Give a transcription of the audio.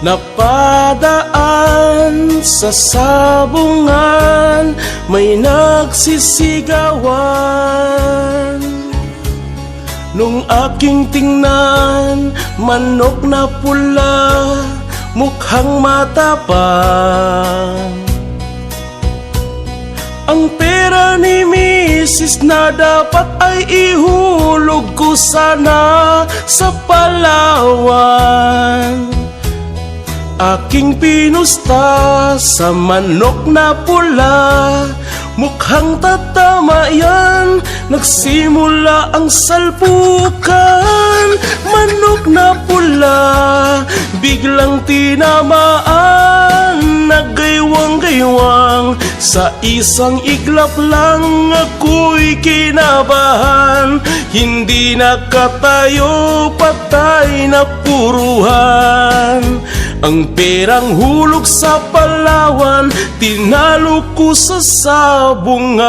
Napadaan sa sabungan, may nagsisigawan. Nung aking tingnan, manok na pula, mukhang matapang. Ang pera ni Mrs. na dapat ay ihulog ko sana sa Palawan. Aking pinusta sa manok na pula, mukhang tatama yan, nagsimula ang salpukan. Manok na pula, biglang tinamaan, nagaywang-gaywang. Sa isang iglap lang ako'y kinabahan, hindi nakatayo, patay na puruhan. Ang perang hulog sa Palawan, tinalo ko sa sabungan.